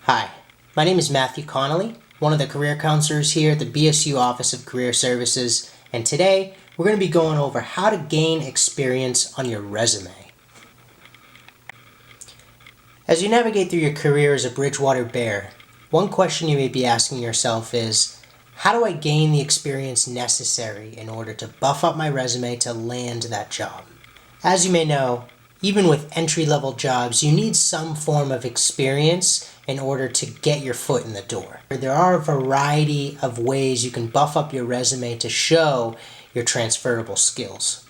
Hi, my name is Matthew Connolly, one of the career counselors here at the BSU Office of Career Services, and today we're going to be going over how to gain experience on your resume. As you navigate through your career as a Bridgewater Bear, one question you may be asking yourself is, how do I gain the experience necessary in order to buff up my resume to land that job? As you may know, even with entry-level jobs, you need some form of experience in order to get your foot in the door. There are a variety of ways you can buff up your resume to show your transferable skills.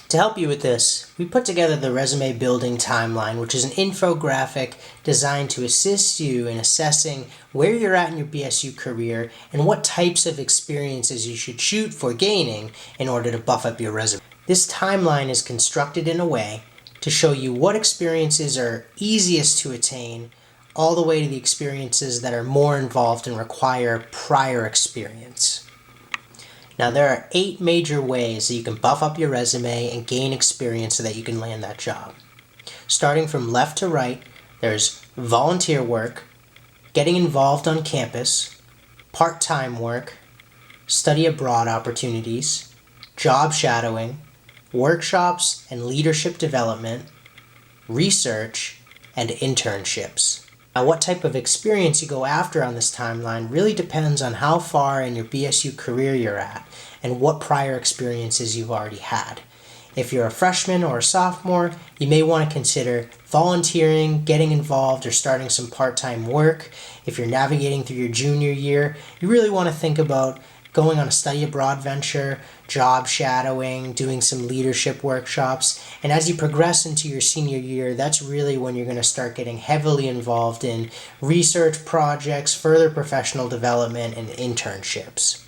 To help you with this, we put together the resume building timeline, which is an infographic designed to assist you in assessing where you're at in your BSU career and what types of experiences you should shoot for gaining in order to buff up your resume. This timeline is constructed in a way to show you what experiences are easiest to attain, all the way to the experiences that are more involved and require prior experience. Now, there are 8 major ways that you can buff up your resume and gain experience so that you can land that job. Starting from left to right, there's volunteer work, getting involved on campus, part-time work, study abroad opportunities, job shadowing, workshops and leadership development, research, and internships. Now, what type of experience you go after on this timeline really depends on how far in your BSU career you're at and what prior experiences you've already had. If you're a freshman or a sophomore, you may want to consider volunteering, getting involved, or starting some part-time work. If you're navigating through your junior year, you really want to think about going on a study abroad venture, job shadowing, doing some leadership workshops. And as you progress into your senior year, that's really when you're going to start getting heavily involved in research projects, further professional development, and internships.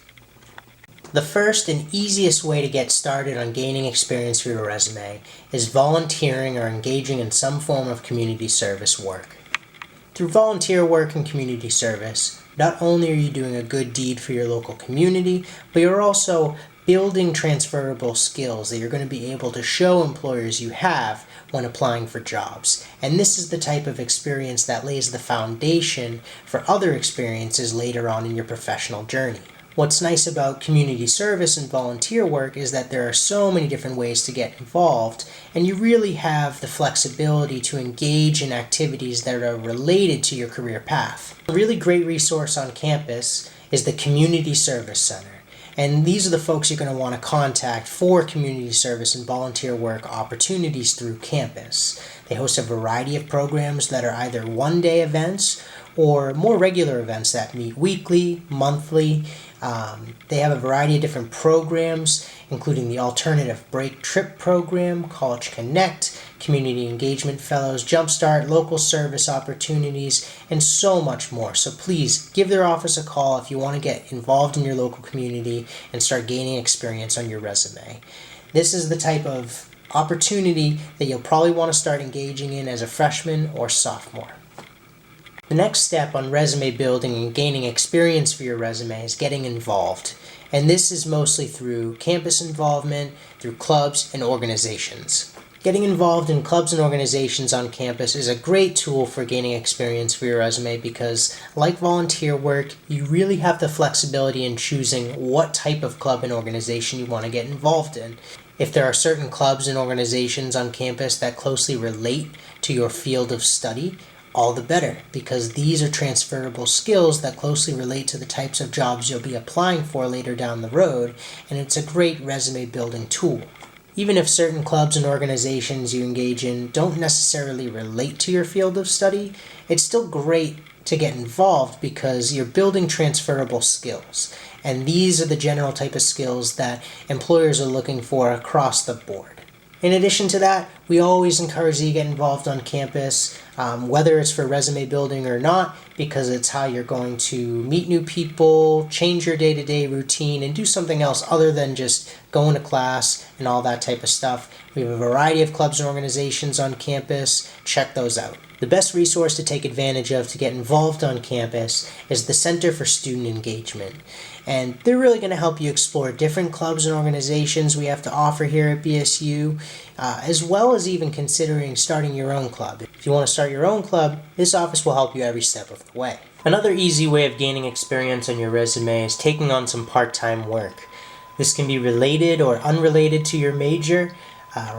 The first and easiest way to get started on gaining experience for your resume is volunteering or engaging in some form of community service work. Through volunteer work and community service, not only are you doing a good deed for your local community, but you're also building transferable skills that you're going to be able to show employers you have when applying for jobs. And this is the type of experience that lays the foundation for other experiences later on in your professional journey. What's nice about community service and volunteer work is that there are so many different ways to get involved, and you really have the flexibility to engage in activities that are related to your career path. A really great resource on campus is the Community Service Center, and these are the folks you're going to want to contact for community service and volunteer work opportunities through campus. They host a variety of programs that are either one-day events or more regular events that meet weekly, monthly. They have a variety of different programs, including the Alternative Break Trip Program, College Connect, Community Engagement Fellows, Jumpstart, local service opportunities, and so much more. So please give their office a call if you want to get involved in your local community and start gaining experience on your resume. This is the type of opportunity that you'll probably want to start engaging in as a freshman or sophomore. The next step on resume building and gaining experience for your resume is getting involved. And this is mostly through campus involvement, through clubs and organizations. Getting involved in clubs and organizations on campus is a great tool for gaining experience for your resume because, like volunteer work, you really have the flexibility in choosing what type of club and organization you want to get involved in. If there are certain clubs and organizations on campus that closely relate to your field of study, all the better, because these are transferable skills that closely relate to the types of jobs you'll be applying for later down the road, and it's a great resume building tool. Even if certain clubs and organizations you engage in don't necessarily relate to your field of study, it's still great to get involved because you're building transferable skills, and these are the general type of skills that employers are looking for across the board. In addition to that, we always encourage you to get involved on campus, whether it's for resume building or not, because it's how you're going to meet new people, change your day-to-day routine, and do something else other than just going to class and all that type of stuff. We have a variety of clubs and organizations on campus. Check those out. The best resource to take advantage of to get involved on campus is the Center for Student Engagement. And they're really going to help you explore different clubs and organizations we have to offer here at BSU, as well as even considering starting your own club. If you want to start start your own club, this office will help you every step of the way. Another easy way of gaining experience on your resume is taking on some part-time work. This can be related or unrelated to your major,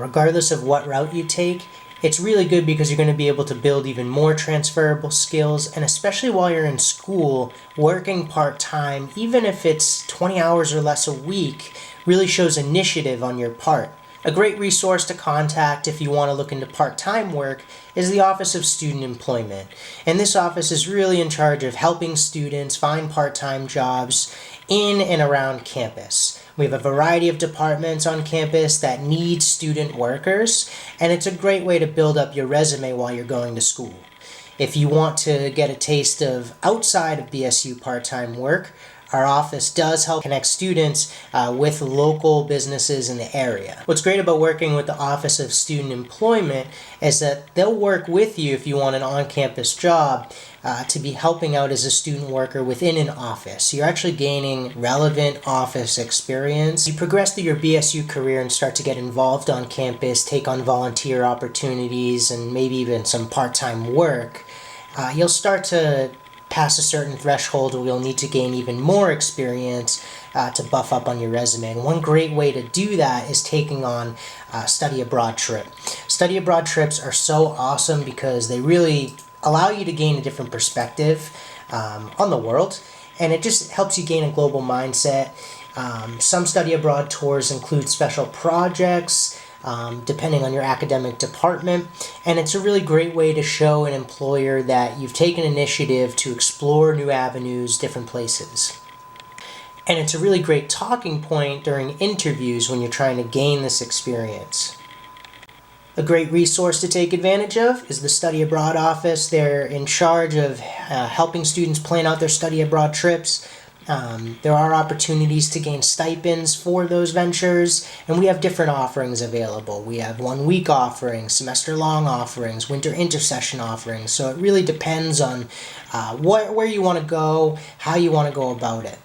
regardless of what route you take. It's really good because you're going to be able to build even more transferable skills, and especially while you're in school, working part-time, even if it's 20 hours or less a week, really shows initiative on your part. A great resource to contact if you want to look into part-time work is the Office of Student Employment. And this office is really in charge of helping students find part-time jobs in and around campus. We have a variety of departments on campus that need student workers, and it's a great way to build up your resume while you're going to school. If you want to get a taste of outside of BSU part-time work, our office does help connect students with local businesses in the area. What's great about working with the Office of Student Employment is that they'll work with you if you want an on-campus job to be helping out as a student worker within an office. So you're actually gaining relevant office experience. You progress through your BSU career and start to get involved on campus, take on volunteer opportunities, and maybe even some part-time work. You'll start to pass a certain threshold where you'll need to gain even more experience to buff up on your resume. And one great way to do that is taking on a study abroad trip. Study abroad trips are so awesome because they really allow you to gain a different perspective on the world, and it just helps you gain a global mindset. Some study abroad tours include special projects, depending on your academic department, and it's a really great way to show an employer that you've taken initiative to explore new avenues, different places. And it's a really great talking point during interviews when you're trying to gain this experience. A great resource to take advantage of is the Study Abroad office. They're in charge of helping students plan out their study abroad trips. There are opportunities to gain stipends for those ventures, and we have different offerings available. We have 1-week offerings, semester-long offerings, winter intersession offerings, so it really depends on where you want to go, how you want to go about it.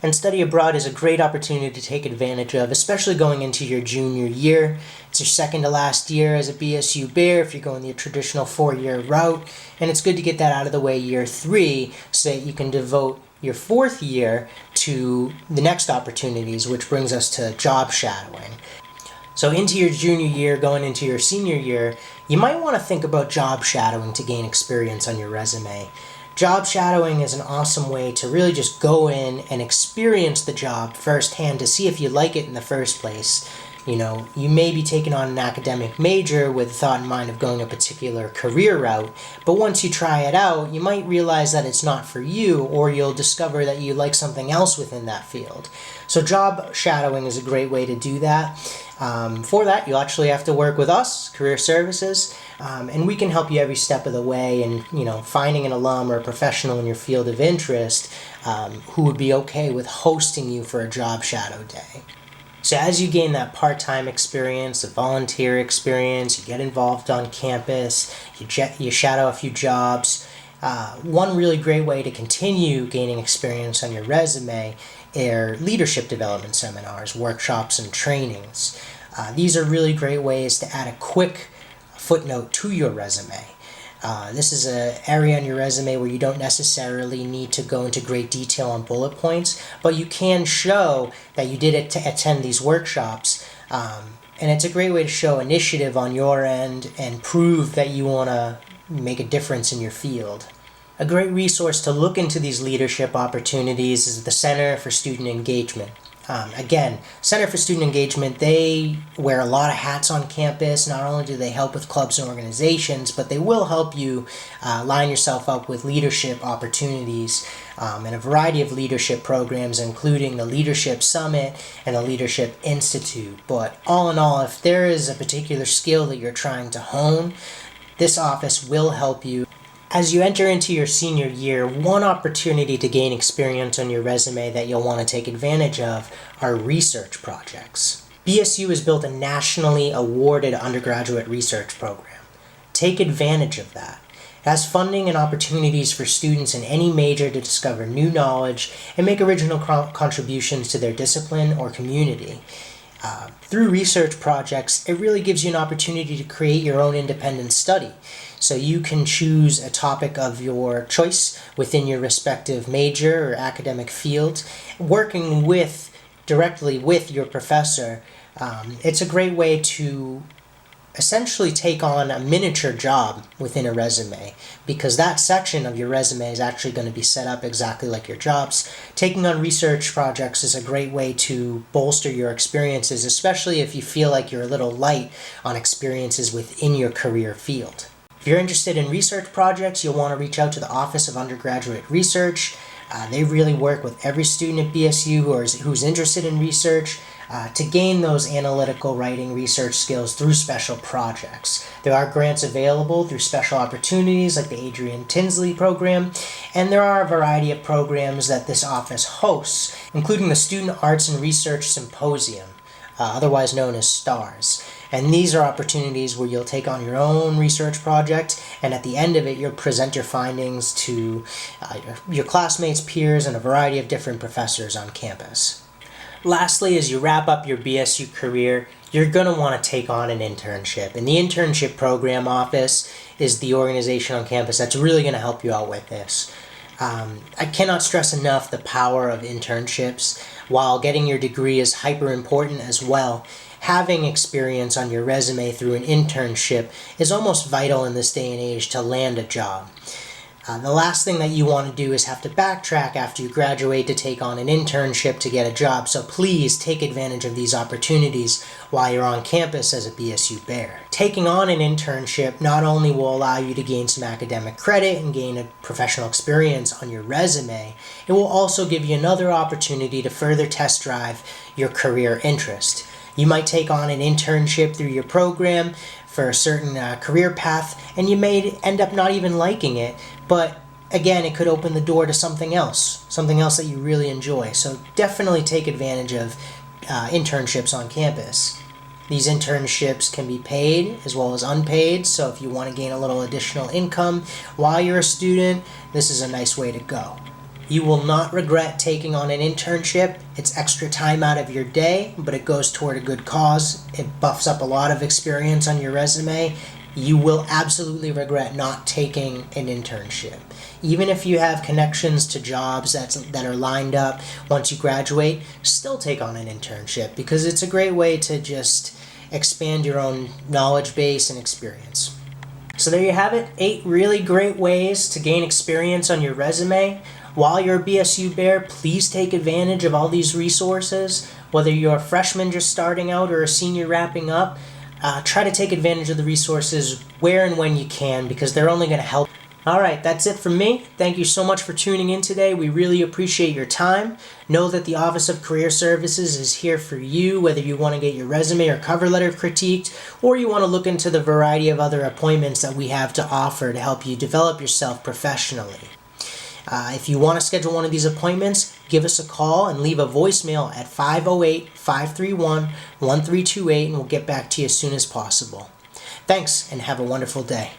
And study abroad is a great opportunity to take advantage of, especially going into your junior year. It's your second to last year as a BSU Bear if you're going the traditional 4-year route, and it's good to get that out of the way year 3 so that you can devote your 4th year to the next opportunities, which brings us to job shadowing. So into your junior year, going into your senior year, you might want to think about job shadowing to gain experience on your resume. Job shadowing is an awesome way to really just go in and experience the job firsthand to see if you like it in the first place. You know, you may be taking on an academic major with the thought in mind of going a particular career route, but once you try it out, you might realize that it's not for you, or you'll discover that you like something else within that field. So job shadowing is a great way to do that. For that, you'll actually have to work with us, Career Services, and we can help you every step of the way in, finding an alum or a professional in your field of interest who would be okay with hosting you for a job shadow day. So as you gain that part-time experience, the volunteer experience, you get involved on campus, you shadow a few jobs, one really great way to continue gaining experience on your resume are leadership development seminars, workshops, and trainings. These are really great ways to add a quick footnote to your resume. This is an area on your resume where you don't necessarily need to go into great detail on bullet points, but you can show that you did attend these workshops, and it's a great way to show initiative on your end and prove that you want to make a difference in your field. A great resource to look into these leadership opportunities is the Center for Student Engagement. Again, Center for Student Engagement, they wear a lot of hats on campus. Not only do they help with clubs and organizations, but they will help you line yourself up with leadership opportunities and a variety of leadership programs, including the Leadership Summit and the Leadership Institute. But all in all, if there is a particular skill that you're trying to hone, this office will help you. As you enter into your senior year, one opportunity to gain experience on your resume that you'll want to take advantage of are research projects. BSU has built a nationally awarded undergraduate research program. Take advantage of that. It has funding and opportunities for students in any major to discover new knowledge and make original contributions to their discipline or community. Through research projects, it really gives you an opportunity to create your own independent study. So you can choose a topic of your choice within your respective major or academic field, working directly with your professor. It's a great way to essentially take on a miniature job within a resume, because that section of your resume is actually going to be set up exactly like your jobs. Taking on research projects is a great way to bolster your experiences, especially if you feel like you're a little light on experiences within your career field. If you're interested in research projects, you'll want to reach out to the Office of Undergraduate Research. They really work with every student at BSU who's interested in research to gain those analytical writing research skills through special projects. There are grants available through special opportunities like the Adrian Tinsley program, and there are a variety of programs that this office hosts, including the Student Arts and Research Symposium, otherwise known as STARS. And these are opportunities where you'll take on your own research project, and at the end of it, you'll present your findings to your classmates, peers, and a variety of different professors on campus. Lastly, as you wrap up your BSU career, you're going to want to take on an internship. And the Internship Program Office is the organization on campus that's really going to help you out with this. I cannot stress enough the power of internships. While getting your degree is hyper important as well, having experience on your resume through an internship is almost vital in this day and age to land a job. The last thing that you want to do is have to backtrack after you graduate to take on an internship to get a job, so please take advantage of these opportunities while you're on campus as a BSU Bear. Taking on an internship not only will allow you to gain some academic credit and gain a professional experience on your resume, it will also give you another opportunity to further test drive your career interest. You might take on an internship through your program for a certain career path, and you may end up not even liking it, but again, it could open the door to something else that you really enjoy. So definitely take advantage of internships on campus. These internships can be paid as well as unpaid, so if you want to gain a little additional income while you're a student, this is a nice way to go. You will not regret taking on an internship. It's extra time out of your day, but it goes toward a good cause. It buffs up a lot of experience on your resume. You will absolutely regret not taking an internship. Even if you have connections to jobs that are lined up once you graduate, still take on an internship, because it's a great way to just expand your own knowledge base and experience. So there you have it, 8 really great ways to gain experience on your resume. While you're a BSU Bear, please take advantage of all these resources. Whether you're a freshman just starting out or a senior wrapping up, try to take advantage of the resources where and when you can, because they're only going to help. Alright, that's it from me. Thank you so much for tuning in today. We really appreciate your time. Know that the Office of Career Services is here for you, whether you want to get your resume or cover letter critiqued, or you want to look into the variety of other appointments that we have to offer to help you develop yourself professionally. If you want to schedule one of these appointments, give us a call and leave a voicemail at 508-531-1328, and we'll get back to you as soon as possible. Thanks, and have a wonderful day.